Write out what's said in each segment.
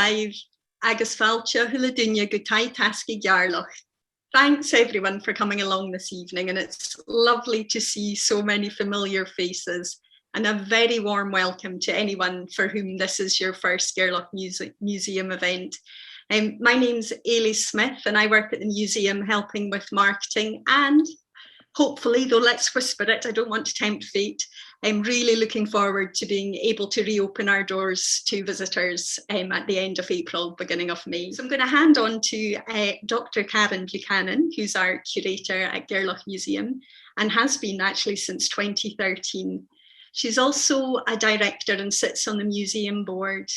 Sair, agus Falcha Huladunya Gutai Taski Gairloch. Thanks everyone for coming along this evening, and it's lovely to see so many familiar faces, and a very warm welcome to anyone for whom this is your first Gairloch Museum event. My name's Ailey Smith, and I work at the museum helping with marketing, and hopefully, though let's whisper it, I don't want to tempt fate, I'm really looking forward to being able to reopen our doors to visitors at the end of April, beginning of May. So I'm going to hand on to Dr. Karen Buchanan, who's our curator at Gairloch Museum and has been actually since 2013. She's also a director and sits on the museum board.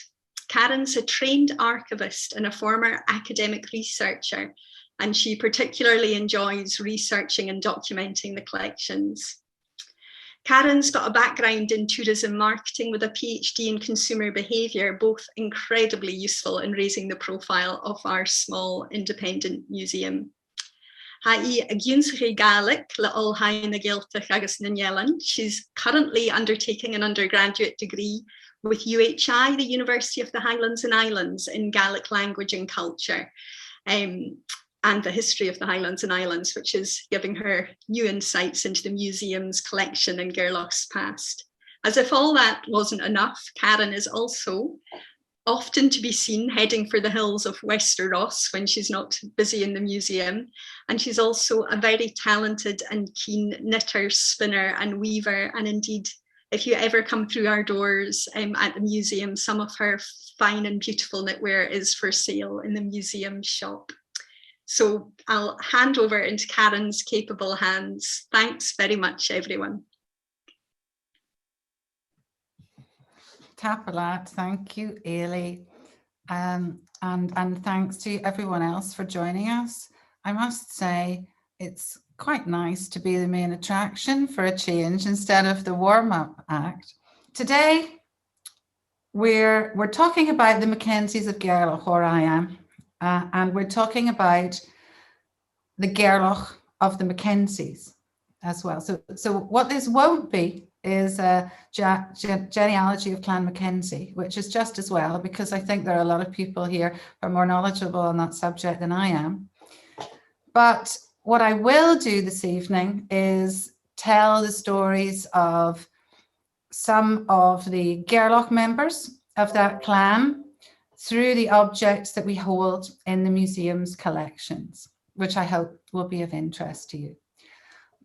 Karen's a trained archivist and a former academic researcher, and she particularly enjoys researching and documenting the collections. Karen's got a background in tourism marketing with a PhD in consumer behaviour, both incredibly useful in raising the profile of our small independent museum. She's currently undertaking an undergraduate degree with UHI, the University of the Highlands and Islands, in Gaelic language and culture. And the history of the Highlands and Islands, which is giving her new insights into the museum's collection and Gairloch's past. As if all that wasn't enough, Karen is also often to be seen heading for the hills of Westeros when she's not busy in the museum. And she's also a very talented and keen knitter, spinner and weaver. And indeed, if you ever come through our doors at the museum, some of her fine and beautiful knitwear is for sale in the museum shop. So I'll hand over into Karen's capable hands. Thanks very much, everyone. Tapalat, thank you, Ailey. And thanks to everyone else for joining us. I must say, it's quite nice to be the main attraction for a change instead of the warm-up act. Today, we're talking about the Mackenzies of Gairloch, where I am. And we're talking about the Gairloch of the Mackenzies as well. So what this won't be is a genealogy of Clan Mackenzie, which is just as well, because I think there are a lot of people here who are more knowledgeable on that subject than I am. But what I will do this evening is tell the stories of some of the Gairloch members of that clan through the objects that we hold in the museum's collections, which I hope will be of interest to you.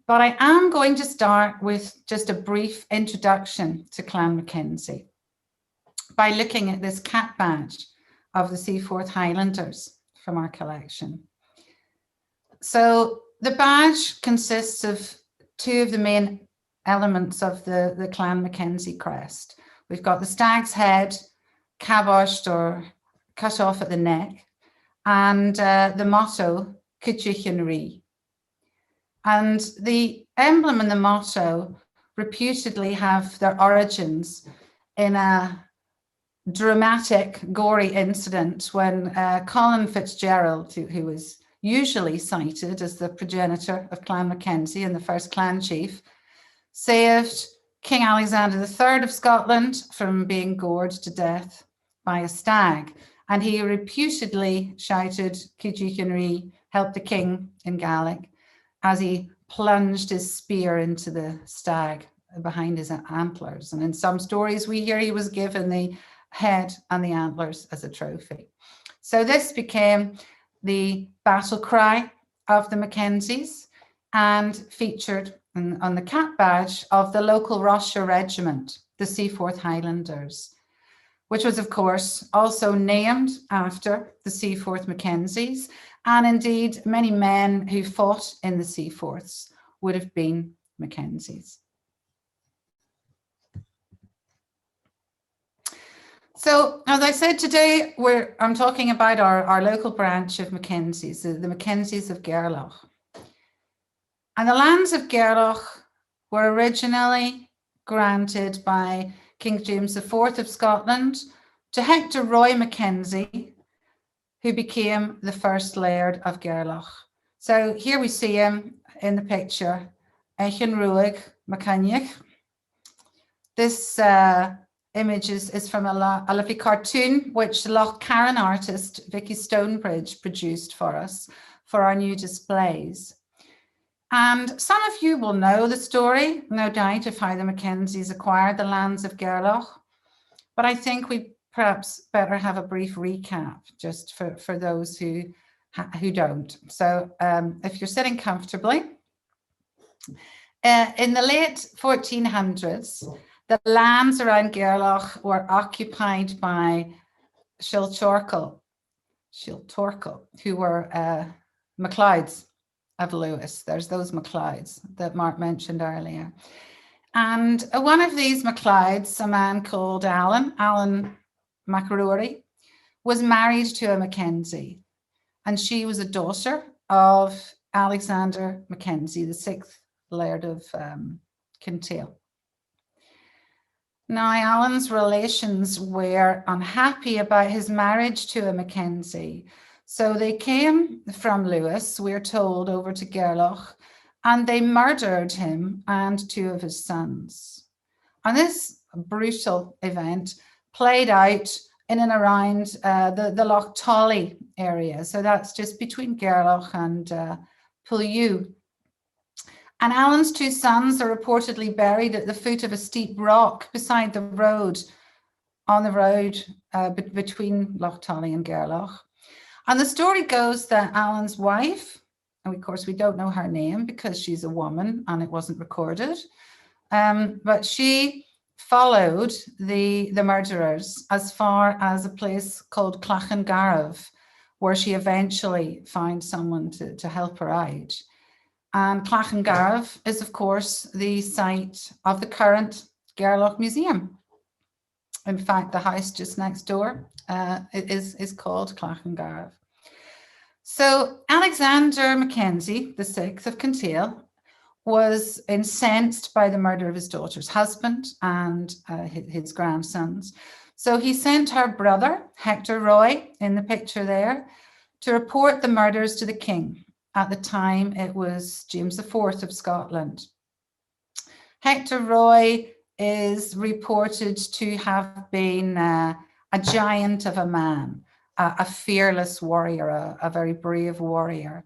But I am going to start with just a brief introduction to Clan Mackenzie by looking at this cap badge of the Seaforth Highlanders from our collection. So the badge consists of two of the main elements of the Clan Mackenzie crest. We've got the stag's head, caboshed or cut off at the neck, and the motto, Eachann. And the emblem and the motto reputedly have their origins in a dramatic, gory incident when Colin Fitzgerald, who was usually cited as the progenitor of Clan Mackenzie and the first clan chief, saved King Alexander III of Scotland from being gored to death by a stag. And he reputedly shouted, Eachann, help the king in Gaelic, as he plunged his spear into the stag behind his antlers. And in some stories we hear he was given the head and the antlers as a trophy. So this became the battle cry of the Mackenzies and featured on the cap badge of the local Ross-shire regiment, the Seaforth Highlanders, which was, of course, also named after the Seaforth Mackenzies. And indeed, many men who fought in the Seaforths would have been Mackenzies. So, as I said, today I'm talking about our local branch of Mackenzies, the Mackenzies of Gairloch. And the lands of Gairloch were originally granted by King James IV of Scotland to Hector Roy Mackenzie, who became the first Laird of Gairloch. So here we see him in the picture, Eachann Ruadh MacCoinnich. This image is from a lovely cartoon which the Loch Carron artist Vicky Stonebridge produced for us for our new displays. And some of you will know the story, no doubt, of how the Mackenzies acquired the lands of Gairloch, but I think we perhaps better have a brief recap just for those who don't. So if you're sitting comfortably, in the late 1400s, the lands around Gairloch were occupied by Shiltorkel, who were MacLeods of Lewis. There's those MacLeods that Mark mentioned earlier. And one of these MacLeods, a man called Alan MacRory, was married to a Mackenzie, and she was a daughter of Alexander Mackenzie, the 6th Laird of Kintail. Now, Alan's relations were unhappy about his marriage to a Mackenzie, so they came from Lewis, we're told, over to Gairloch, and they murdered him and 2 of his sons. And this brutal event played out in and around the Loch Tolly area. So that's just between Gairloch and Plough. And Alan's 2 sons are reportedly buried at the foot of a steep rock beside the road, on the road between Loch Tolly and Gairloch. And the story goes that Alan's wife, and of course we don't know her name because she's a woman and it wasn't recorded, but she followed the murderers as far as a place called Clachangarv, where she eventually found someone to help her out. And Clachangarv is, of course, the site of the current Gairloch Museum. In fact, the house just next door is called Clachangarv. So Alexander Mackenzie, the 6th of Kintail, was incensed by the murder of his daughter's husband and his grandsons. So he sent her brother, Hector Roy, in the picture there, to report the murders to the king. At the time, it was James IV of Scotland. Hector Roy is reported to have been a giant of a man, a fearless warrior, a very brave warrior.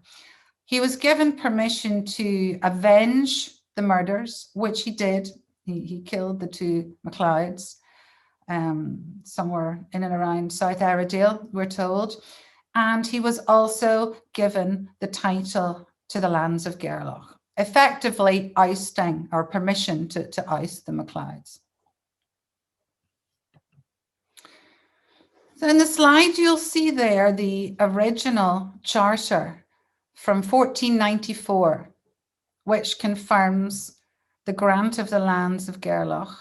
He was given permission to avenge the murders, which he did. He killed the 2 MacLeods somewhere in and around South Airedale, we're told. And he was also given the title to the lands of Gairloch, effectively ousting, or permission to oust, the MacLeods. So in the slide, you'll see there the original charter from 1494, which confirms the grant of the lands of Gairloch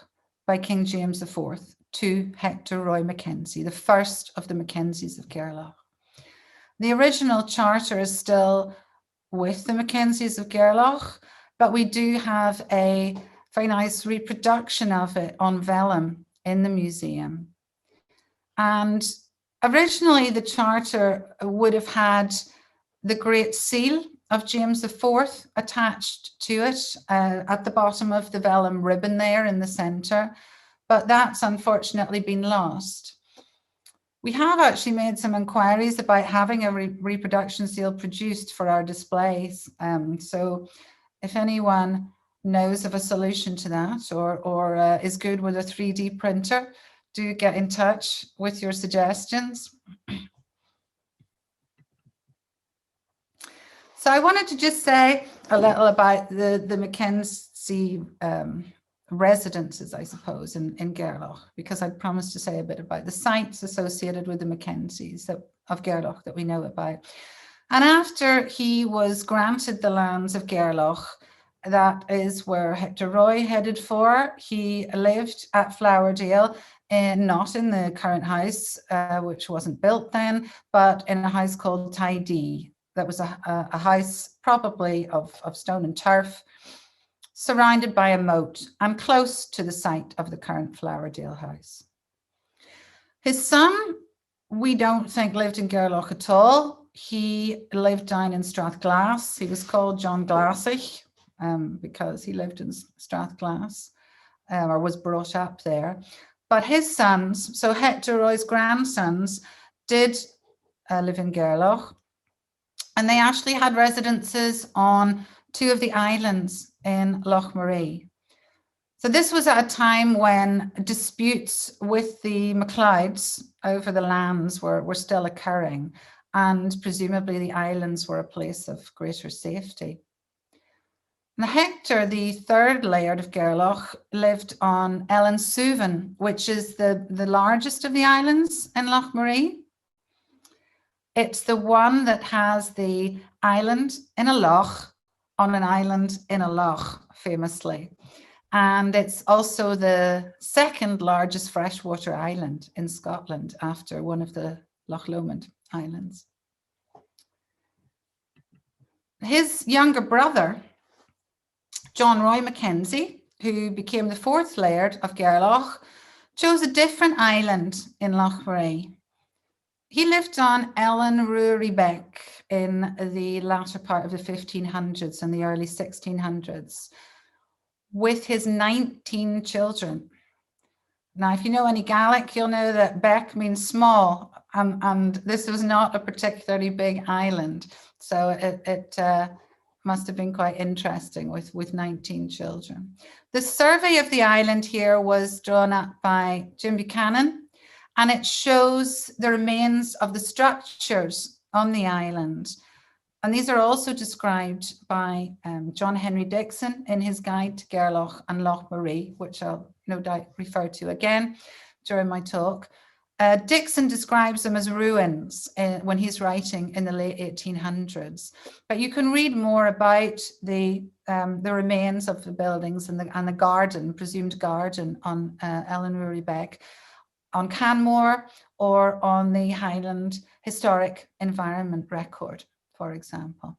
by King James IV to Hector Roy Mackenzie, the first of the Mackenzies of Gairloch. The original charter is still with the Mackenzies of Gairloch, but we do have a very nice reproduction of it on vellum in the museum. And originally the charter would have had the Great Seal of James IV attached to it at the bottom of the vellum ribbon there in the centre, but that's unfortunately been lost. We have actually made some inquiries about having a reproduction seal produced for our displays. So if anyone knows of a solution to that or is good with a 3D printer, do get in touch with your suggestions. So I wanted to just say a little about the Mackenzie residences, I suppose, in Gairloch, because I promised to say a bit about the sites associated with the Mackenzies of Gairloch that we know about. And after he was granted the lands of Gairloch, that is where Hector Roy headed for. He lived at Flowerdale, not in the current house, which wasn't built then, but in a house called Tidee. That was a house probably of stone and turf, surrounded by a moat and close to the site of the current Flowerdale house. His son, we don't think lived in Gairloch at all. He lived down in Strathglass. He was called John Glassich because he lived in Strathglass or was brought up there. but his sons, so Hector Roy's grandsons, did live in Gairloch, and they actually had residences on 2 of the islands in Loch Marie. So this was at a time when disputes with the MacLeods over the lands were still occurring, and presumably the islands were a place of greater safety. Now, Hector, the 3rd Laird of Gairloch, lived on Ellen Suvan, which is the largest of the islands in Loch Marie. It's the one that has the island in a loch on an island in a loch, famously. And it's also the 2nd largest freshwater island in Scotland after one of the Loch Lomond Islands. His younger brother, John Roy Mackenzie, who became the 4th Laird of Gairloch, chose a different island in Loch Marie. He lived on Ellen Ruadh in the latter part of the 1500s and the early 1600s. With his 19 children. Now, if you know any Gaelic, you'll know that Beck means small, and this was not a particularly big island. So it must have been quite interesting with 19 children. The survey of the island here was drawn up by Jim Buchanan, and it shows the remains of the structures on the island. And these are also described by John Henry Dixon in his guide to Gairloch and Loch Marie, which I'll no doubt refer to again during my talk. Dixon describes them as ruins when he's writing in the late 1800s. But you can read more about the remains of the buildings and the garden, presumed garden on Ellen Ruadh on Canmore or on the Highland Historic Environment Record, for example.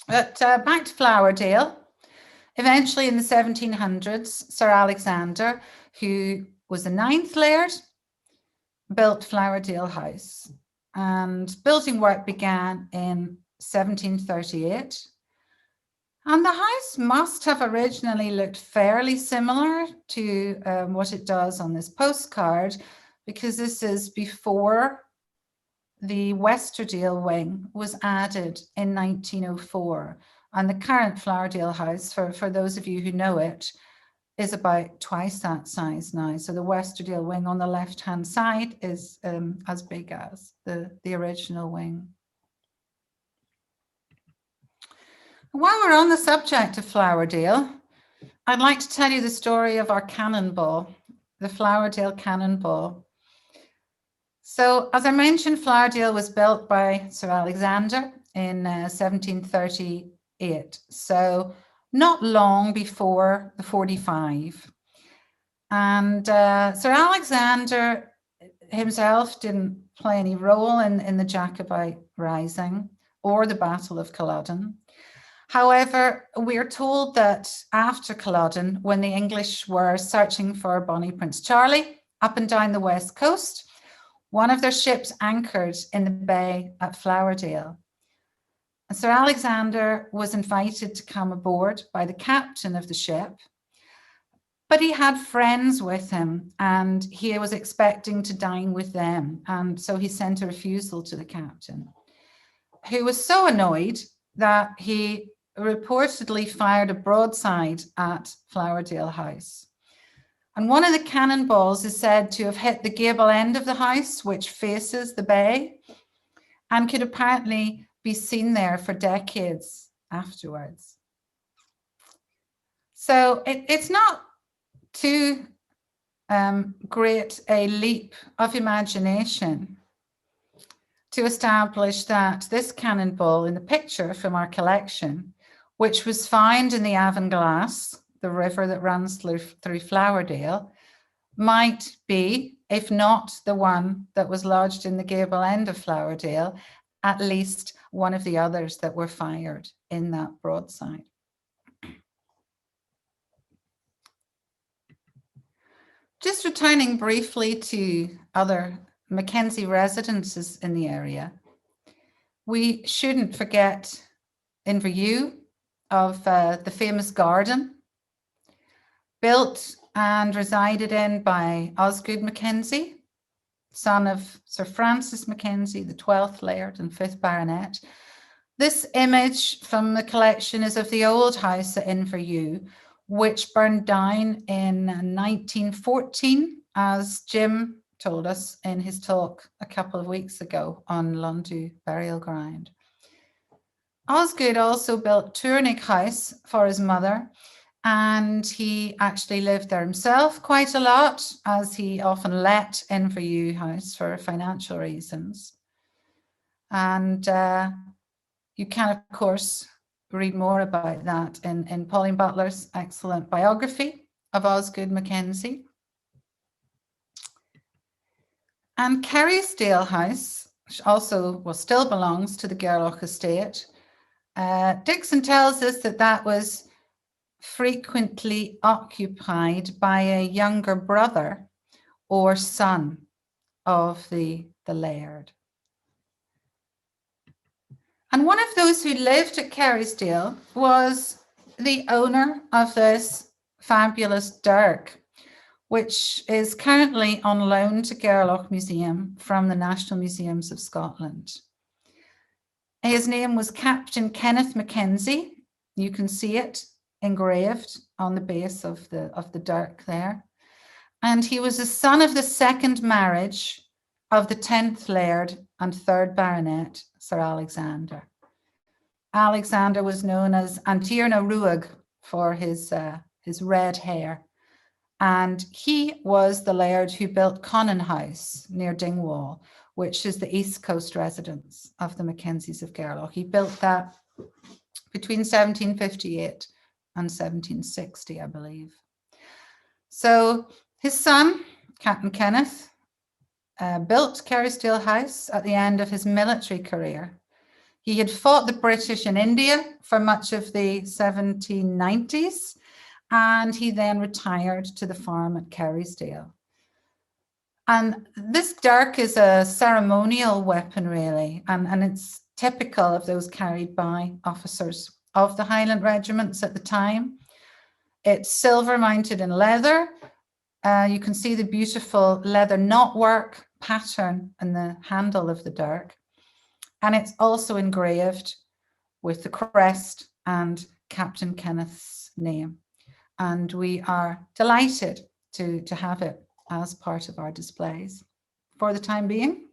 But back to Flowerdale. Eventually in the 1700s, Sir Alexander, who was the 9th Laird, built Flowerdale House, and building work began in 1738. And the house must have originally looked fairly similar to what it does on this postcard, because this is before the Westerdale wing was added in 1904. And the current Flowerdale House, for those of you who know it, is about twice that size now. So the Westerdale wing on the left-hand side is as big as the original wing. While we're on the subject of Flowerdale, I'd like to tell you the story of our cannonball, the Flowerdale Cannonball. So, as I mentioned, Flowerdale was built by Sir Alexander in 1738. So, not long before the 45. And Sir Alexander himself didn't play any role in the Jacobite Rising or the Battle of Culloden. However, we are told that after Culloden, when the English were searching for Bonnie Prince Charlie up and down the west coast, one of their ships anchored in the bay at Flowerdale. And Sir Alexander was invited to come aboard by the captain of the ship, but he had friends with him and he was expecting to dine with them. And so he sent a refusal to the captain, who was so annoyed that he reportedly fired a broadside at Flowerdale House. And one of the cannonballs is said to have hit the gable end of the house, which faces the bay, and could apparently be seen there for decades afterwards. So it's not too great a leap of imagination to establish that this cannonball in the picture from our collection, which was found in the Avon Glass, the river that runs through Flowerdale, might be, if not the one that was lodged in the gable end of Flowerdale, at least one of the others that were fired in that broadside. Just returning briefly to other Mackenzie residences in the area, we shouldn't forget Inverewe of the famous garden, built and resided in by Osgood Mackenzie, son of Sir Francis Mackenzie, the 12th Laird and 5th Baronet. This image from the collection is of the old house at Inverewe, which burned down in 1914, as Jim told us in his talk a couple of weeks ago on Lundu burial ground. Osgood also built Tourney House for his mother, and he actually lived there himself quite a lot, as he often let Inverewe House for financial reasons. And you can, of course, read more about that in Pauline Butler's excellent biography of Osgood Mackenzie. And Kerrysdale House, which also still belongs to the Gairloch estate, Dixon tells us that that was frequently occupied by a younger brother or son of the laird. And one of those who lived at Kerrysdale was the owner of this fabulous dirk, which is currently on loan to Gairloch Museum from the National Museums of Scotland. His name was Captain Kenneth Mackenzie. You can see it engraved on the base of the dirk there. And he was the son of the second marriage of the 10th Laird and 3rd Baronet, Sir Alexander. Alexander was known as Antíorna Ruadh for his red hair. And he was the laird who built Connon House near Dingwall, which is the East Coast residence of the Mackenzies of Gairloch. He built that between 1758 and 1760, I believe. So his son, Captain Kenneth, built Kerrysdale House at the end of his military career. He had fought the British in India for much of the 1790s, and he then retired to the farm at Kerrysdale. And this dirk is a ceremonial weapon, really, and it's typical of those carried by officers of the Highland regiments at the time. It's silver mounted in leather. You can see the beautiful leather knotwork pattern in the handle of the dirk. And it's also engraved with the crest and Captain Kenneth's name. And we are delighted to have it as part of our displays for the time being.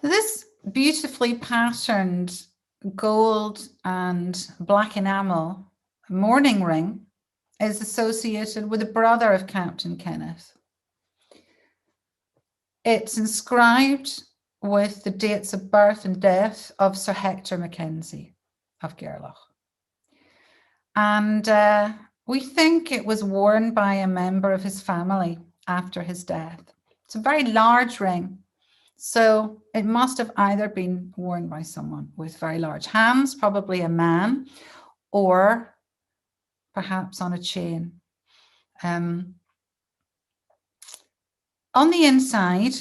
This beautifully patterned gold and black enamel mourning ring is associated with a brother of Captain Kenneth. It's inscribed with the dates of birth and death of Sir Hector Mackenzie of Gairloch. And we think it was worn by a member of his family after his death. It's a very large ring, so it must have either been worn by someone with very large hands, probably a man, or perhaps on a chain. On the inside,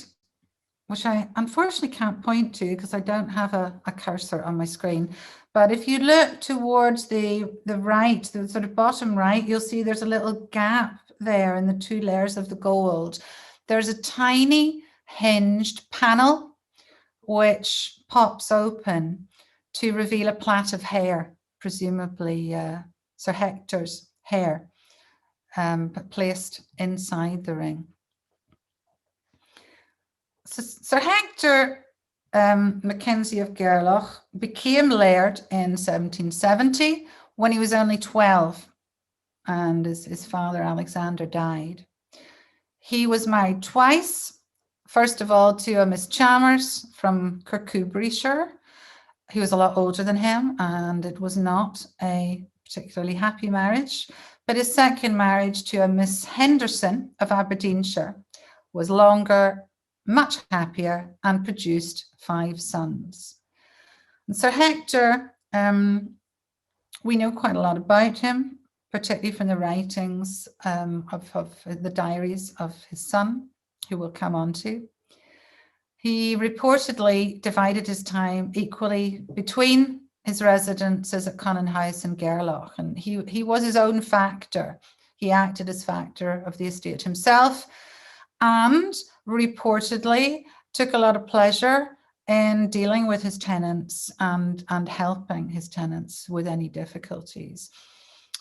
which I unfortunately can't point to because I don't have a cursor on my screen, but if you look towards the right, the sort of bottom right, you'll see there's a little gap there in the two layers of the gold. There's a tiny hinged panel which pops open to reveal a plait of hair, presumably Sir Hector's hair, but placed inside the ring. So Sir Hector Mackenzie of Gairloch became laird in 1770 when he was only 12 and his father Alexander died. He was married twice, first of all to a Miss Chalmers from Kirkcudbrightshire, who was a lot older than him, and it was not a particularly happy marriage. But his second marriage to a Miss Henderson of Aberdeenshire was longer, much happier, and produced 5 sons. And Sir Hector, we know quite a lot about him, particularly from the writings of the diaries of his son, who we'll come on to. He reportedly divided his time equally between his residence is at Conan House in Gairloch, and he was his own factor. He acted as factor of the estate himself, and reportedly took a lot of pleasure in dealing with his tenants and helping his tenants with any difficulties.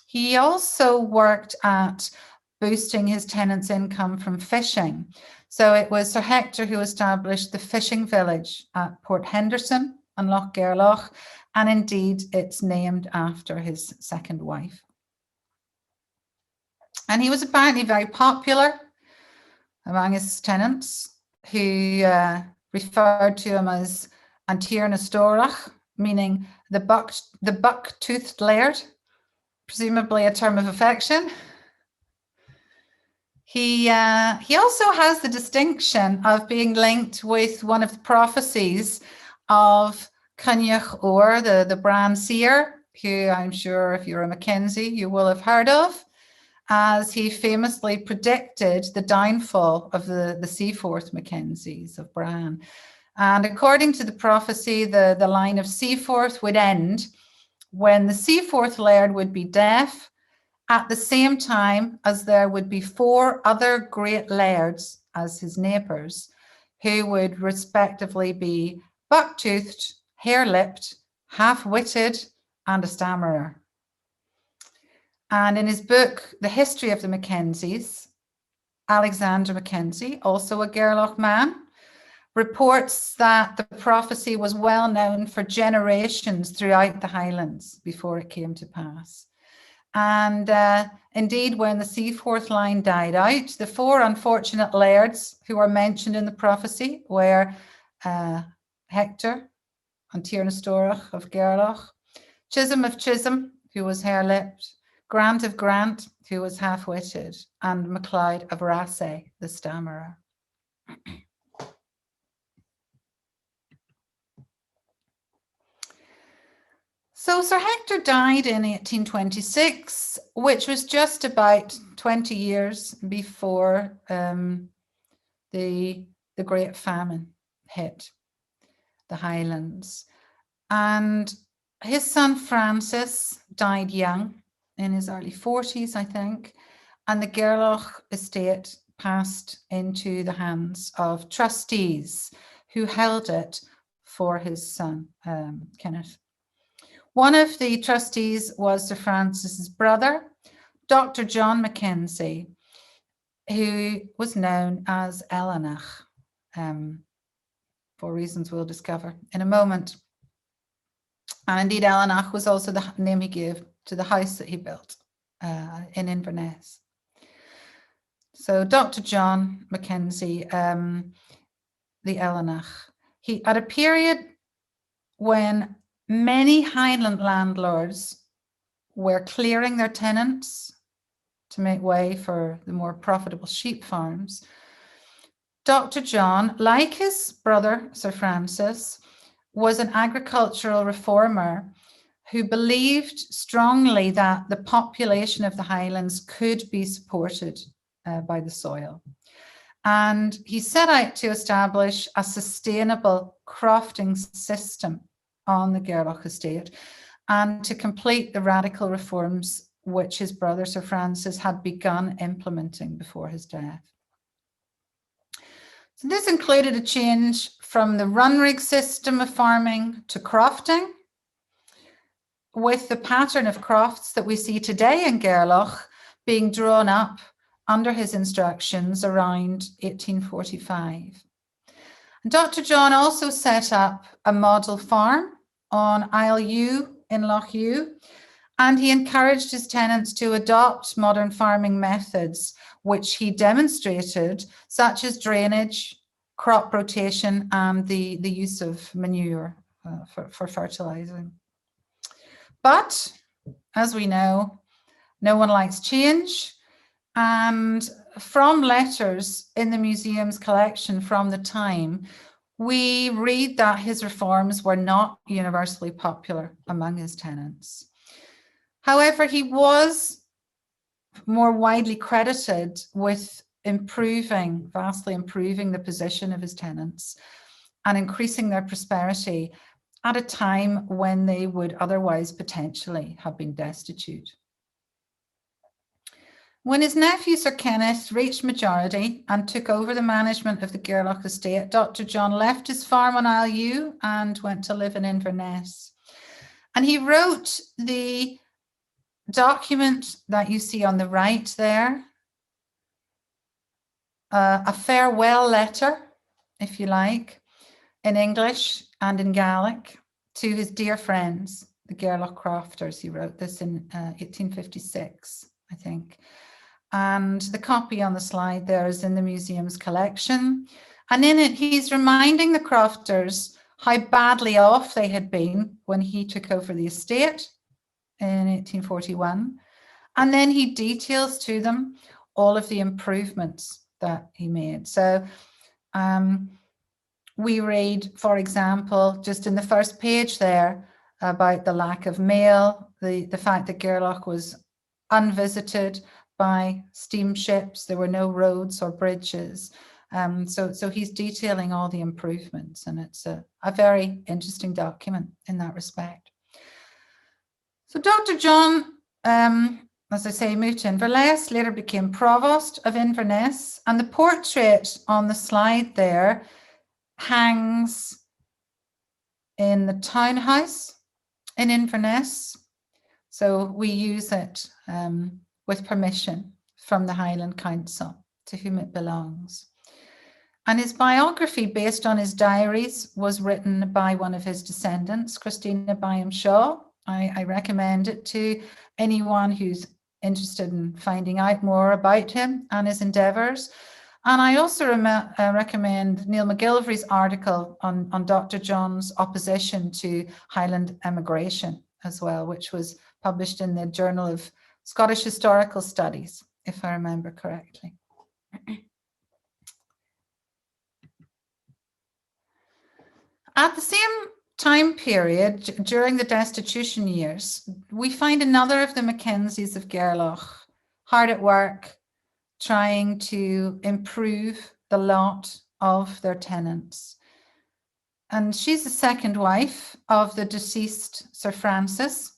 He also worked at boosting his tenants' income from fishing. So it was Sir Hector who established the fishing village at Port Henderson and Loch Gairloch, and indeed it's named after his second wife. And he was apparently very popular among his tenants, who referred to him as An Tír na Stórach, meaning the buck-toothed laird, presumably a term of affection. He also has the distinction of being linked with one of the prophecies of Connech Or, the Bran seer, who I'm sure if you're a Mackenzie, you will have heard of, as he famously predicted the downfall of the Seaforth Mackenzies of Bran. And according to the prophecy, the line of Seaforth would end when the Seaforth laird would be deaf, at the same time as there would be 4 other great lairds as his neighbours, who would respectively be buck-toothed, hare-lipped, half-witted, and a stammerer. And in his book, The History of the Mackenzies, Alexander Mackenzie, also a Gairloch man, reports that the prophecy was well known for generations throughout the Highlands before it came to pass. And indeed, when the Seaforth line died out, the 4 unfortunate lairds who are mentioned in the prophecy were Hector, An Tír na Stórach of Gairloch, Chisholm of Chisholm, who was hare-lipped, Grant of Grant, who was half-witted, and MacLeod of Rassay, the stammerer. So Sir Hector died in 1826, which was just about 20 years before the Great Famine hit the Highlands. And his son Francis died young, in his early 40s, I think, and the Gairloch estate passed into the hands of trustees who held it for his son, Kenneth. One of the trustees was Sir Francis's brother, Dr. John Mackenzie, who was known as Eileanach, for reasons we'll discover in a moment. And indeed, Eileanach was also the name he gave to the house that he built in Inverness. So Dr. John Mackenzie, the Eileanach, he at a period when many Highland landlords were clearing their tenants to make way for the more profitable sheep farms, Dr. John, like his brother Sir Francis, was an agricultural reformer who believed strongly that the population of the Highlands could be supported by the soil. And he set out to establish a sustainable crofting system on the Gairloch estate and to complete the radical reforms which his brother Sir Francis had begun implementing before his death. So this included a change from the run-rig system of farming to crofting, with the pattern of crofts that we see today in Gairloch being drawn up under his instructions around 1845. And Dr. John also set up a model farm on Isle U in Loch U, and he encouraged his tenants to adopt modern farming methods, which he demonstrated, such as drainage, crop rotation, and the use of manure for fertilizing. But, as we know, no one likes change, and from letters in the museum's collection from the time, we read that his reforms were not universally popular among his tenants. However, he was more widely credited with vastly improving the position of his tenants and increasing their prosperity at a time when they would otherwise potentially have been destitute. When his nephew Sir Kenneth reached majority and took over the management of the Gairloch estate, Dr. John left his farm on Isle U and went to live in Inverness. And he wrote the document that you see on the right there, a farewell letter, if you like, in English and in Gaelic to his dear friends, the Gairloch crofters. He wrote this in 1856, I think. And the copy on the slide there is in the museum's collection. And in it, he's reminding the crofters how badly off they had been when he took over the estate in 1841. And then he details to them all of the improvements that he made. So we read, for example, just in the first page there, about the lack of mail, the fact that Gairloch was unvisited by steamships, there were no roads or bridges. So he's detailing all the improvements, and it's a very interesting document in that respect. So Dr. John, as I say, moved to Inverness, later became Provost of Inverness, and the portrait on the slide there hangs in the townhouse in Inverness. So we use it with permission from the Highland Council, to whom it belongs. And his biography, based on his diaries, was written by one of his descendants, Christina Byam Shaw. I recommend it to anyone who's interested in finding out more about him and his endeavours. And I also recommend Neil McGillivray's article on Dr. John's opposition to Highland emigration as well, which was published in the Journal of Scottish Historical Studies, if I remember correctly. At the same time period, during the destitution years, we find another of the Mackenzies of Gairloch hard at work, trying to improve the lot of their tenants. And she's the second wife of the deceased Sir Francis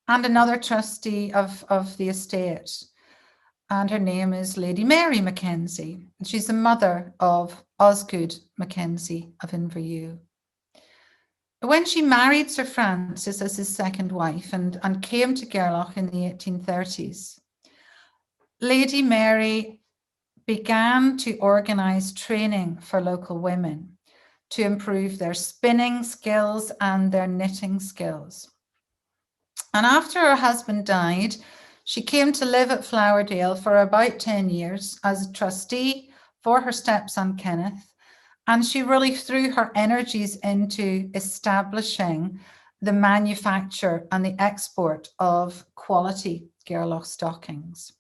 and another trustee of the estate. And her name is Lady Mary Mackenzie. And she's the mother of Osgood Mackenzie of Inverewe. When she married Sir Francis as his second wife and came to Gairloch in the 1830s, Lady Mary began to organise training for local women to improve their spinning skills and their knitting skills. And after her husband died, she came to live at Flowerdale for about 10 years as a trustee for her stepson Kenneth, and she really threw her energies into establishing the manufacture and the export of quality Gairloch stockings.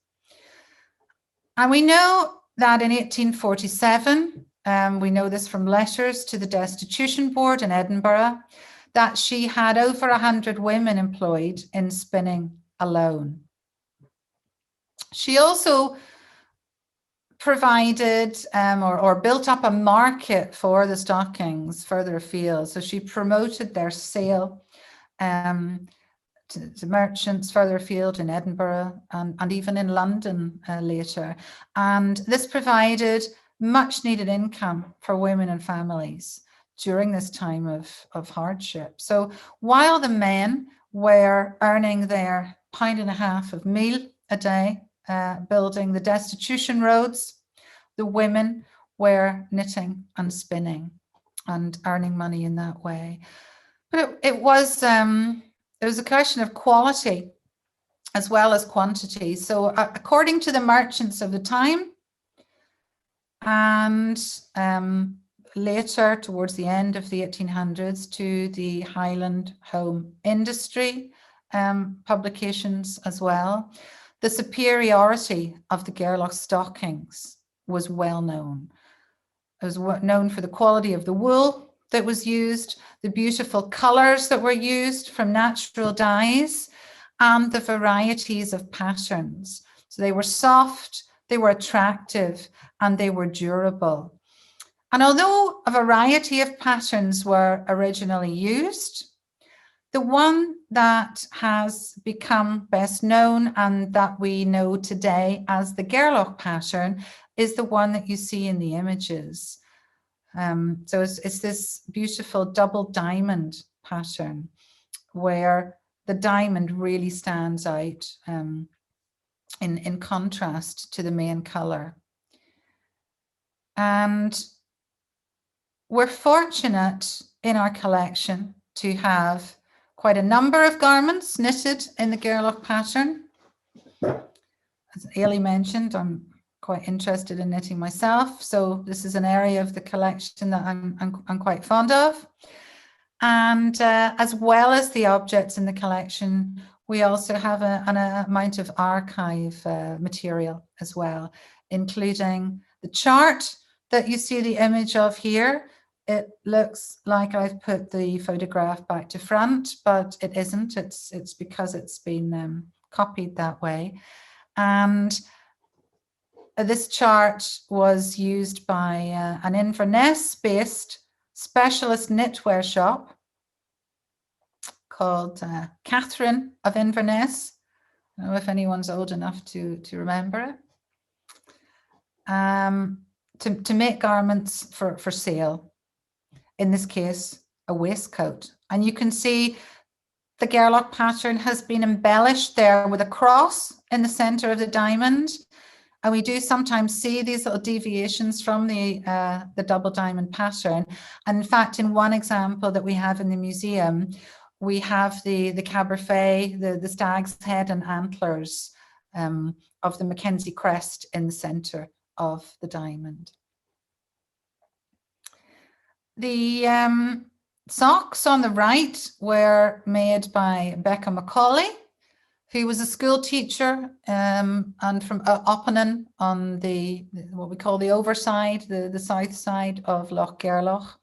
And we know that in 1847, we know this from letters to the Destitution Board in Edinburgh, that she had over 100 women employed in spinning alone. She also provided or built up a market for the stockings further afield. So she promoted their sale to merchants further afield in Edinburgh and even in London later. And this provided much needed income for women and families during this time of hardship. So while the men were earning their £1.50 of meal a day, building the destitution roads, the women were knitting and spinning and earning money in that way. But it was a question of quality as well as quantity. So according to the merchants of the time, and later towards the end of the 1800s to the Highland home industry publications as well, the superiority of the Gairloch stockings was well known. It was known for the quality of the wool that was used, the beautiful colours that were used from natural dyes, and the varieties of patterns. So they were soft, they were attractive, and they were durable. And although a variety of patterns were originally used, the one that has become best known and that we know today as the Gairloch pattern is the one that you see in the images. So it's this beautiful double diamond pattern where the diamond really stands out in contrast to the main colour. And we're fortunate in our collection to have quite a number of garments knitted in the Gairloch pattern. As Ailey mentioned, I'm quite interested in knitting myself, so this is an area of the collection that I'm quite fond of. And as well as the objects in the collection, we also have an amount of archive material as well, including the chart that you see the image of here. It looks like I've put the photograph back to front, but it isn't. It's because it's been copied that way. And this chart was used by an Inverness-based specialist knitwear shop called Catherine of Inverness. I don't know if anyone's old enough to remember it. To make garments for sale. In this case, a waistcoat. And you can see the Gairloch pattern has been embellished there with a cross in the center of the diamond. And we do sometimes see these little deviations from the double diamond pattern. And in fact, in one example that we have in the museum, we have the caberfet, the stag's head and antlers of the Mackenzie crest in the center of the diamond. The socks on the right were made by Becca Macaulay, who was a school teacher and from Oppanen on what we call the overside, the south side of Loch Gairloch.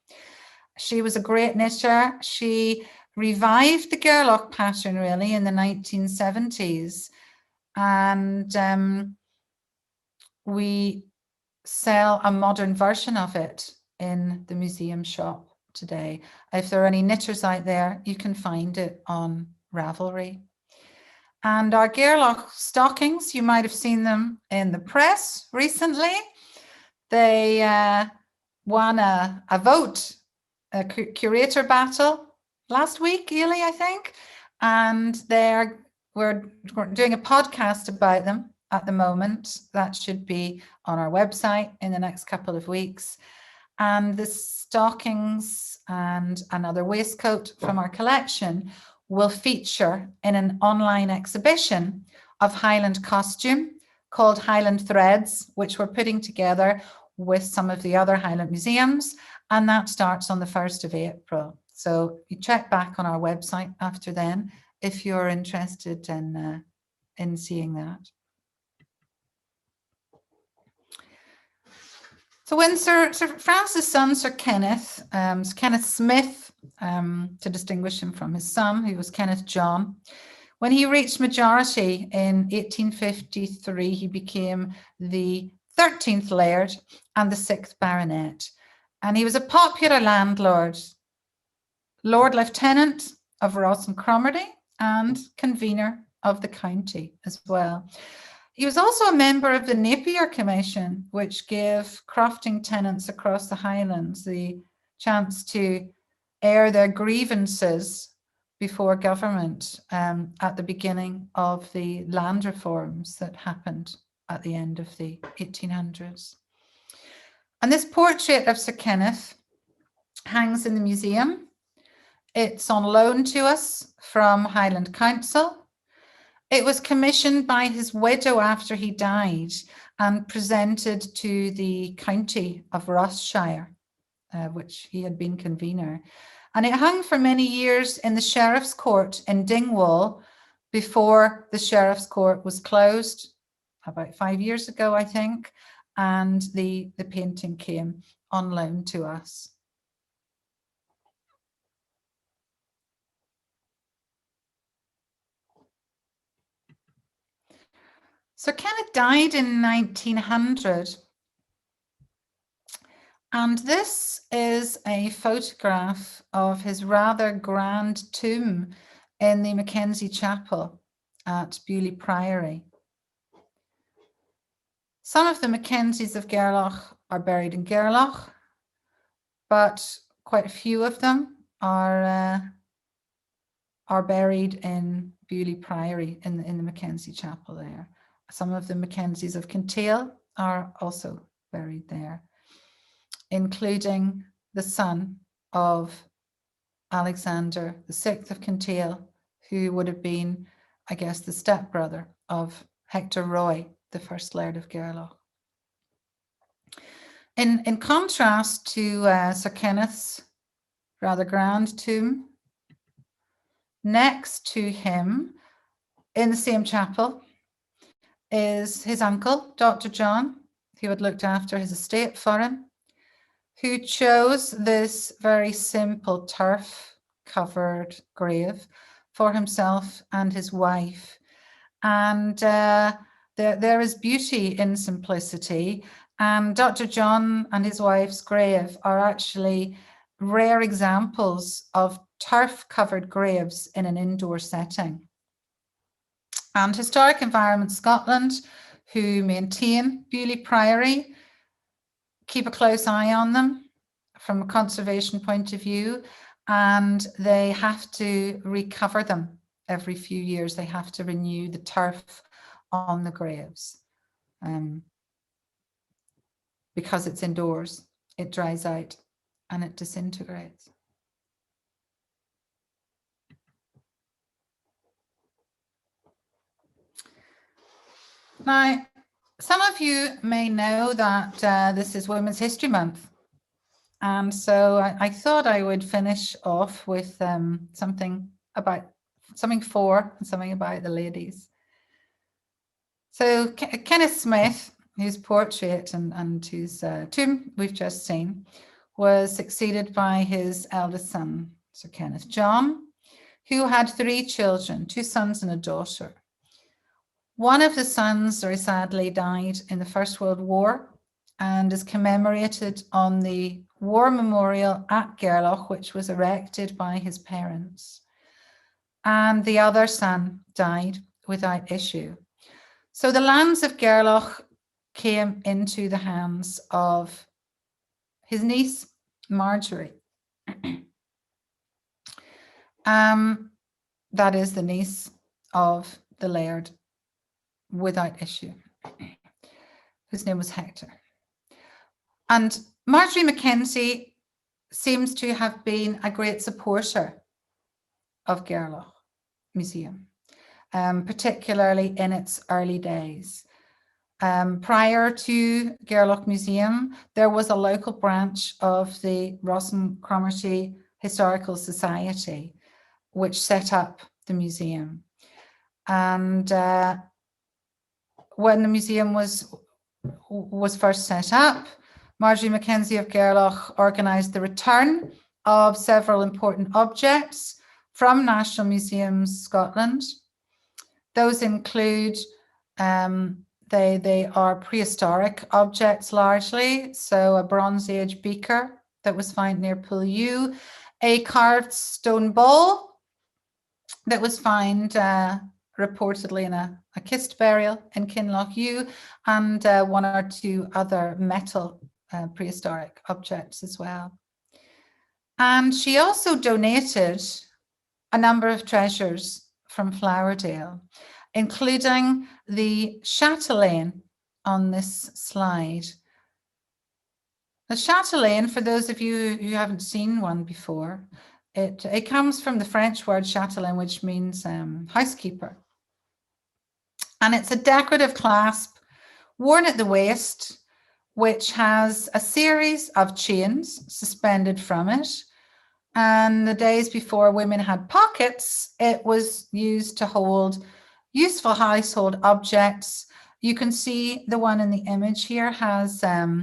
She was a great knitter. She revived the Gairloch pattern really in the 1970s, and we sell a modern version of it in the museum shop today. If there are any knitters out there, you can find it on Ravelry. And our Gairloch stockings, you might have seen them in the press recently. They won a vote, a curator battle last week, Ailey, I think. And we're doing a podcast about them at the moment. That should be on our website in the next couple of weeks. And the stockings and another waistcoat from our collection will feature in an online exhibition of Highland costume called Highland Threads, which we're putting together with some of the other Highland museums. And that starts on the 1st of April. So you check back on our website after then if you're interested in seeing that. So when Sir Francis' son, Sir Kenneth, Kenneth Smith, to distinguish him from his son, who was Kenneth John, when he reached majority in 1853, he became the 13th Laird and the 6th Baronet. And he was a popular landlord, Lord Lieutenant of Ross and Cromarty, and convener of the county as well. He was also a member of the Napier Commission, which gave crofting tenants across the Highlands the chance to air their grievances before government at the beginning of the land reforms that happened at the end of the 1800s. And this portrait of Sir Kenneth hangs in the museum. It's on loan to us from Highland Council. It was commissioned by his widow after he died and presented to the county of Ross-shire, which he had been convener. And it hung for many years in the Sheriff's Court in Dingwall before the Sheriff's Court was closed about 5 years ago, I think, and the painting came on loan to us. Sir Kenneth died in 1900, And this is a photograph of his rather grand tomb in the Mackenzie Chapel at Beaulieu Priory. Some of the Mackenzies of Gairloch are buried in Gairloch, but quite a few of them are buried in Beaulieu Priory in the Mackenzie Chapel there. Some of the Mackenzies of Kintail are also buried there, including the son of Alexander VI of Kintail, who would have been, I guess, the stepbrother of Hector Roy, the first Laird of Gairloch. In contrast to Sir Kenneth's rather grand tomb, next to him in the same chapel is his uncle, Dr. John, who had looked after his estate for him, who chose this very simple turf-covered grave for himself and his wife. And there is beauty in simplicity. And Dr. John and his wife's grave are actually rare examples of turf-covered graves in an indoor setting. And Historic Environment Scotland, who maintain Beaulieu Priory, keep a close eye on them from a conservation point of view, and they have to recover them every few years. They have to renew the turf on the graves. Because it's indoors, it dries out and it disintegrates. Now, some of you may know that this is Women's History Month. And so I thought I would finish off with something for and something about the ladies. So Kenneth Smith, whose portrait and whose tomb we've just seen, was succeeded by his eldest son, Sir Kenneth John, who had 3 children, 2 sons and a daughter. One of the sons very sadly died in the First World War and is commemorated on the War Memorial at Gairloch, which was erected by his parents. And the other son died without issue. So the lands of Gairloch came into the hands of his niece, Marjorie. That is the niece of the Laird without issue, whose name was Hector. And Marjorie Mackenzie seems to have been a great supporter of Gairloch Museum, particularly in its early days. Prior to Gairloch Museum, there was a local branch of the Rossum Cromarty Historical Society, which set up the museum. And when the museum was first set up, Marjorie Mackenzie of Gairloch organised the return of several important objects from National Museums Scotland. Those include, they are prehistoric objects largely, so a Bronze Age beaker that was found near Poolew, a carved stone bowl that was found reportedly in a kist burial in Kinlochew, and 1 or 2 other metal prehistoric objects as well. And she also donated a number of treasures from Flowerdale, including the Chatelaine on this slide. The Chatelaine, for those of you who haven't seen one before, it comes from the French word Chatelaine, which means housekeeper. And it's a decorative clasp worn at the waist, which has a series of chains suspended from it. And the days before women had pockets, it was used to hold useful household objects. You can see the one in the image here has a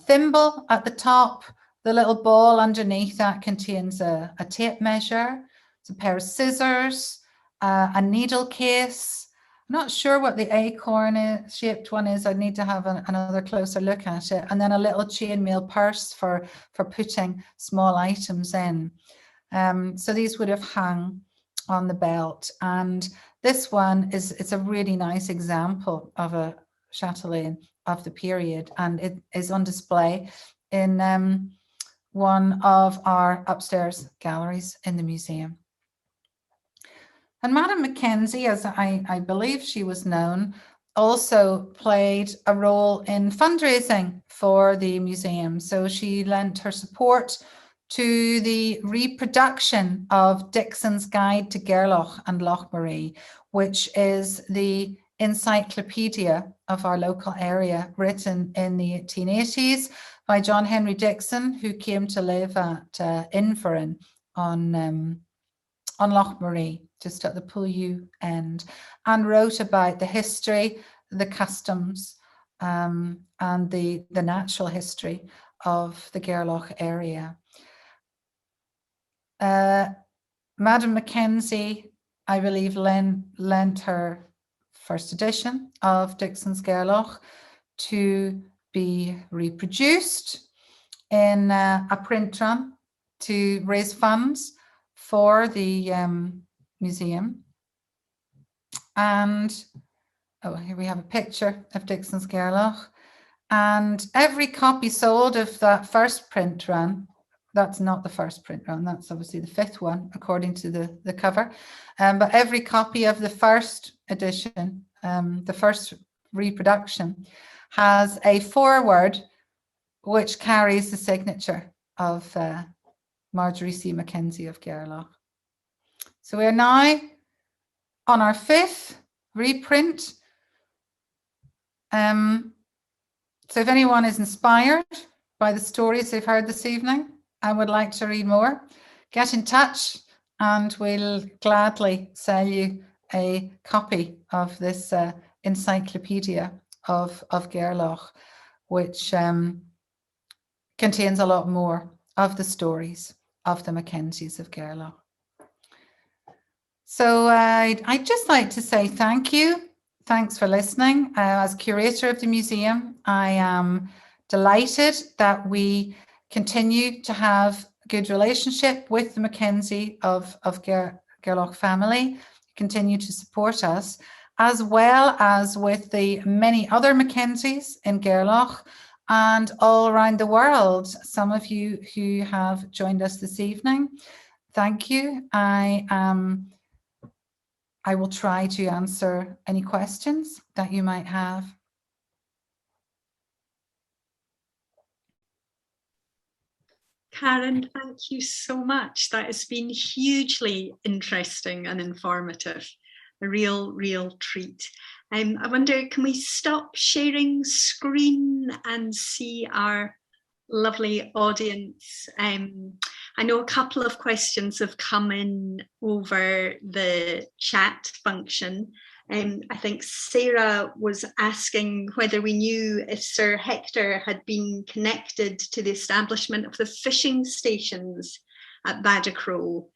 thimble at the top. The little ball underneath that contains a tape measure. It's a pair of scissors, a needle case, not sure what the acorn shaped one is. I'd need to have another closer look at it. And then a little chainmail purse for putting small items in. So these would have hung on the belt. And this one it's a really nice example of a chatelaine of the period, and it is on display in one of our upstairs galleries in the museum. And Madam Mackenzie, as I believe she was known, also played a role in fundraising for the museum. So she lent her support to the reproduction of Dixon's Guide to Gairloch and Lochmarie, which is the encyclopedia of our local area, written in the 1880s by John Henry Dixon, who came to live at Inverin on Lochmarie, just at the Plough end, and wrote about the history, the customs, and the natural history of the Gairloch area. Madam Mackenzie, I believe, lent her first edition of Dixon's Gairloch to be reproduced in a print run to raise funds for the museum. And here we have a picture of Dixon's Gairloch, and every copy sold of that first print run, that's not the first print run, that's obviously the fifth one according to the cover, but every copy of the first edition, the first reproduction, has a foreword which carries the signature of Marjorie C. Mackenzie of Gairloch. So we are now on our fifth reprint. So if anyone is inspired by the stories they've heard this evening and would like to read more, get in touch and we'll gladly sell you a copy of this encyclopedia of Gairloch, which contains a lot more of the stories of the Mackenzies of Gairloch. So I'd just like to say thank you. Thanks for listening. As curator of the museum, I am delighted that we continue to have a good relationship with the Mackenzie of Gairloch family, continue to support us, as well as with the many other Mackenzies in Gairloch and all around the world. Some of you who have joined us this evening, thank you. I will try to answer any questions that you might have. Karen, thank you so much. That has been hugely interesting and informative. A real treat. I wonder, can we stop sharing screen and see our lovely audience? I know a couple of questions have come in over the chat function. I think Sarah was asking whether we knew if Sir Hector had been connected to the establishment of the fishing stations at Badachrow,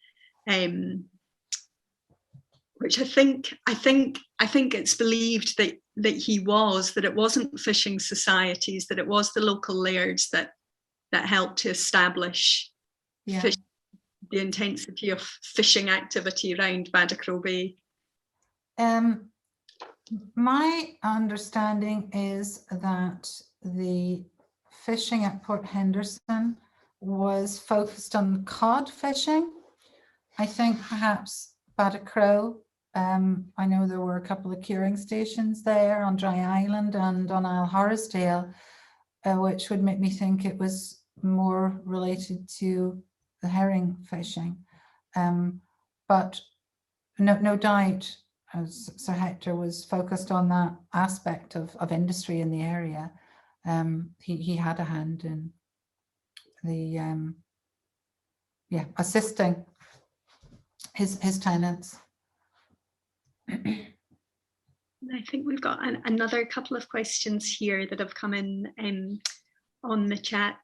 which I think it's believed that he was, that it wasn't fishing societies, that it was the local lairds that helped to establish the intensity of fishing activity around Badachrow Bay. My understanding is that the fishing at Port Henderson was focused on cod fishing. I think perhaps Badachrow, I know there were a couple of curing stations there on Dry Island and on Isle Horrisdale, which would make me think it was more related to the herring fishing. But no doubt, as Sir Hector was focused on that aspect of industry in the area, he had a hand in the assisting his tenants. I think we've got another couple of questions here that have come in on the chat.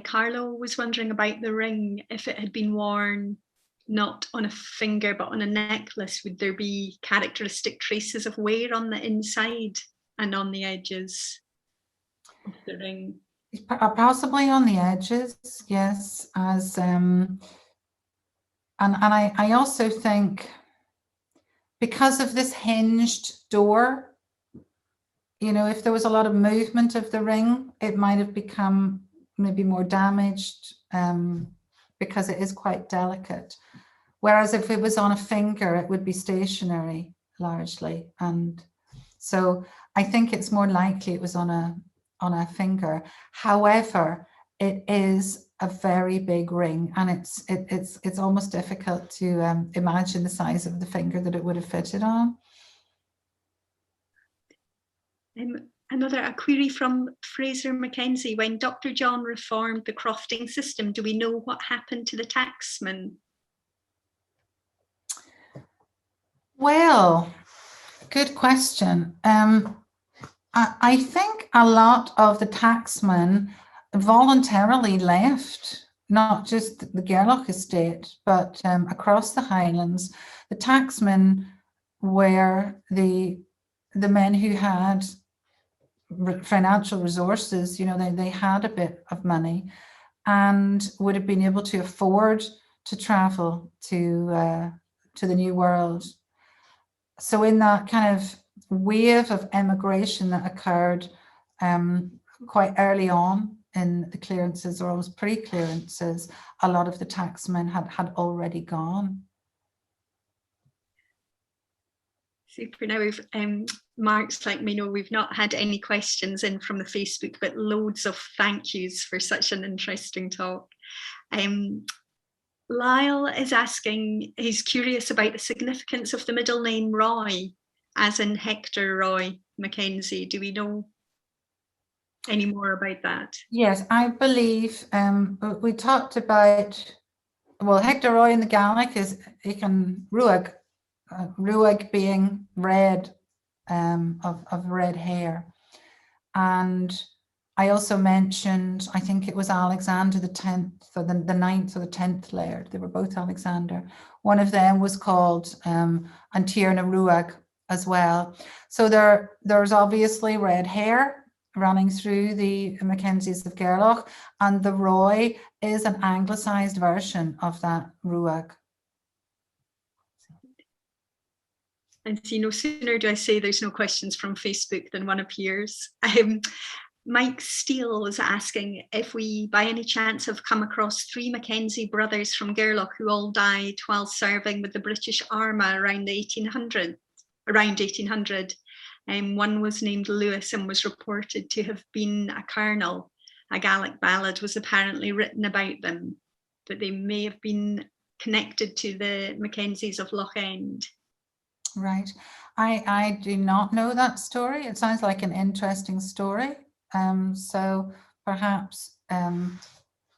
Carlo was wondering about the ring, if it had been worn not on a finger but on a necklace, would there be characteristic traces of wear on the inside and on the edges of the ring? Possibly on the edges, yes. As and I also think, because of this hinged door, you know, if there was a lot of movement of the ring, it might have become maybe more damaged, because it is quite delicate. Whereas if it was on a finger, it would be stationary largely. And so I think it's more likely it was on a finger. However, it is a very big ring, and it's almost difficult to imagine the size of the finger that it would have fitted on. A query from Fraser Mackenzie: when Dr. John reformed the crofting system, do we know what happened to the tacksman? Well, good question. I think a lot of the tacksmen voluntarily left, not just the Gairloch estate, but across the Highlands. The tacksmen were the men who had financial resources. You know, they had a bit of money and would have been able to afford to travel to the New World. So in that kind of wave of emigration that occurred quite early on in the clearances, or almost pre-clearances, a lot of the tacksmen had already gone. Super. Now we've Mark's like me know we've not had any questions in from the Facebook, but loads of thank yous for such an interesting talk. Lyle is asking, he's curious about the significance of the middle name Roy, as in Hector Roy Mackenzie. Do we know any more about that? Yes, I believe we talked about, well, Hector Roy in the Gaelic is Eachann Ruadh, Ruadh being red, of red hair. And I also mentioned, I think it was Alexander the 10th, or the 9th or the 10th Laird. They were both Alexander. One of them was called Antierna Ruadh as well. So there's obviously red hair running through the Mackenzies of Gairloch, and the Roy is an anglicised version of that Ruadh. And see, no sooner do I say there's no questions from Facebook than one appears. Mike Steele was asking if we by any chance have come across 3 Mackenzie brothers from Gairloch who all died while serving with the British Armagh around 1800. One was named Lewis and was reported to have been a colonel. A Gaelic ballad was apparently written about them, but they may have been connected to the Mackenzies of Loch End. Right. I do not know that story. It sounds like an interesting story. So perhaps,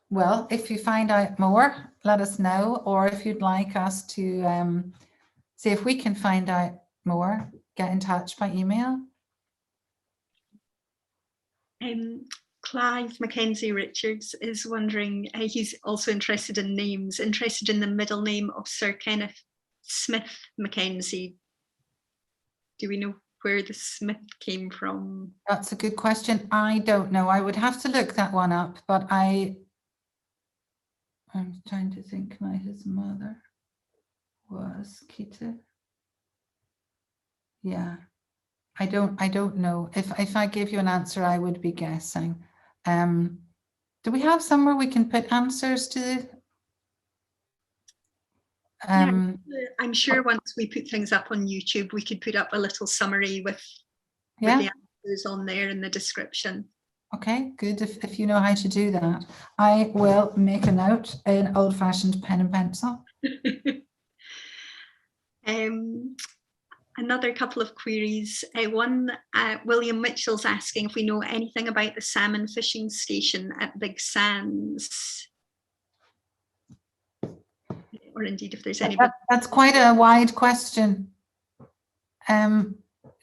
well, if you find out more, let us know, or if you'd like us to see if we can find out more, get in touch by email. Clive Mackenzie Richards is wondering, he's also interested in names, interested in the middle name of Sir Kenneth Smith Mackenzie. Do we know where the Smith came from? That's a good question. I don't know. I would have to look that one up, but I'm trying to think now. His mother was Kita. Yeah, I don't know. If I give you an answer, I would be guessing. Do we have somewhere we can put answers to? Yeah, I'm sure once we put things up on YouTube, we could put up a little summary with the answers on there in the description. Okay, good. If you know how to do that, I will make a note in old-fashioned pen and pencil. Another couple of queries. One, William Mitchell's asking if we know anything about the salmon fishing station at Big Sands. Or indeed if there's anybody. That's quite a wide question.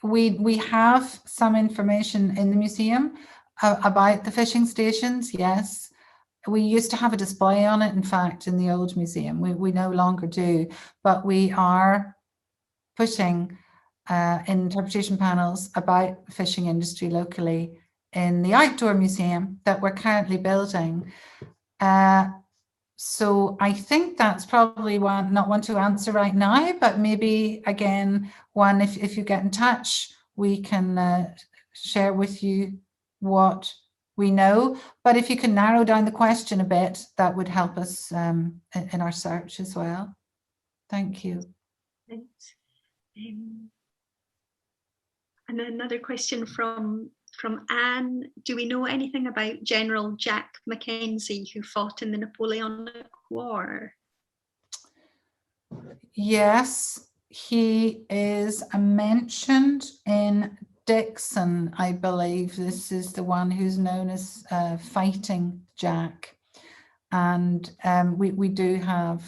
We have some information in the museum about the fishing stations, yes. we used to have a display on it, in fact, in the old museum. We no longer do, but we are putting interpretation panels about the fishing industry locally in the outdoor museum that we're currently building. So I think that's probably not one to answer right now, but maybe again, one, if you get in touch, we can share with you what we know. But if you can narrow down the question a bit, that would help us in our search as well. Thank you. Thanks. And another question from Anne. Do we know anything about General Jack Mackenzie, who fought in the Napoleonic War? Yes, he is mentioned in Dixon, I believe. This is the one who's known as Fighting Jack. And we do have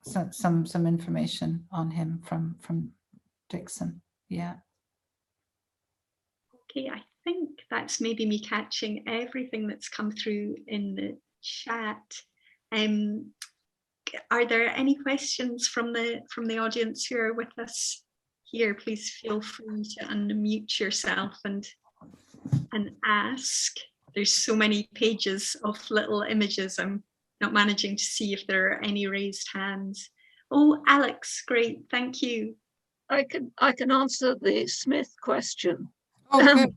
some information on him from Dixon. Yeah. Okay, I think that's maybe me catching everything that's come through in the chat. Are there any questions from the audience who are with us here? Please feel free to unmute yourself and ask. There's so many pages of little images. I'm not managing to see if there are any raised hands. Oh, Alex, great, thank you. I can answer the Smith question. Oh, good.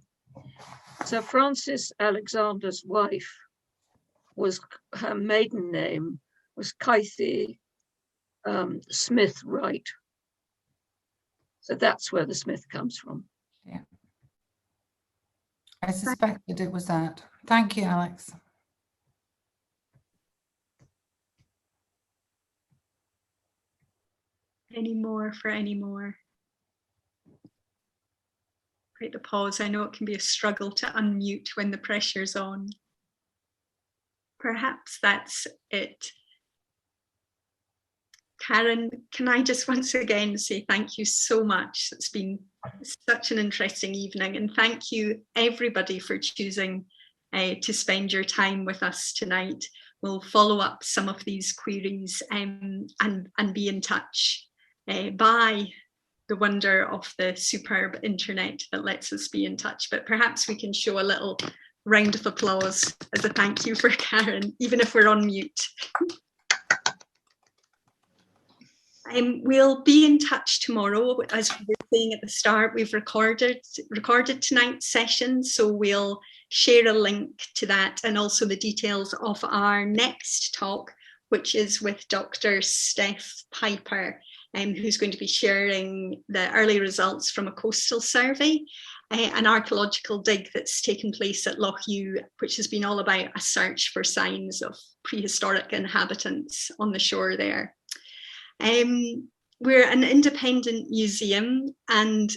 So Francis Alexander's wife her maiden name was Kythie Smith Wright. So that's where the Smith comes from. Yeah. I suspected it was that. Thank you, Alex. Any more? Create the pause. I know it can be a struggle to unmute when the pressure's on. Perhaps that's it. Karen, can I just once again say thank you so much. It's been such an interesting evening, and thank you everybody for choosing to spend your time with us tonight. We'll follow up some of these queries and be in touch by the wonder of the superb internet that lets us be in touch. But perhaps we can show a little round of applause as a thank you for Karen, even if we're on mute. We'll be in touch tomorrow. As we were saying at the start, we've recorded tonight's session, so we'll share a link to that and also the details of our next talk, which is with Dr. Steph Piper, who's going to be sharing the early results from a coastal survey, an archaeological dig that's taken place at Loch Ewe, which has been all about a search for signs of prehistoric inhabitants on the shore there. We're an independent museum, and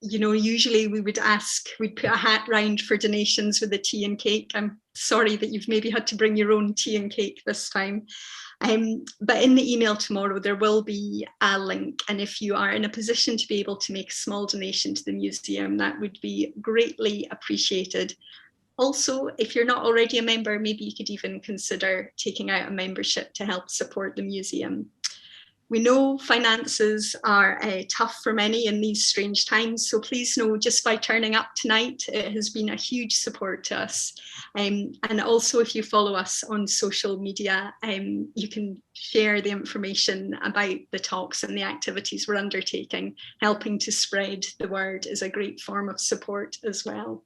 usually we'd put a hat round for donations with the tea and cake. I'm sorry that you've maybe had to bring your own tea and cake this time. But in the email tomorrow, there will be a link. And if you are in a position to be able to make a small donation to the museum, that would be greatly appreciated. Also, if you're not already a member, maybe you could even consider taking out a membership to help support the museum. We know finances are tough for many in these strange times, so please know just by turning up tonight, it has been a huge support to us. And also, if you follow us on social media, you can share the information about the talks and the activities we're undertaking. Helping to spread the word is a great form of support as well.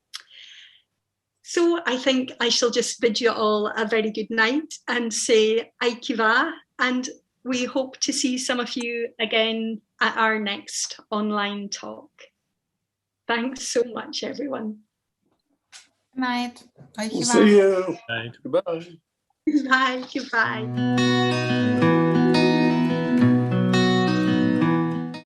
So I think I shall just bid you all a very good night and say Aikiva, and we hope to see some of you again at our next online talk. Thanks so much, everyone. Good night. We'll see you. Goodbye. Bye. Goodbye.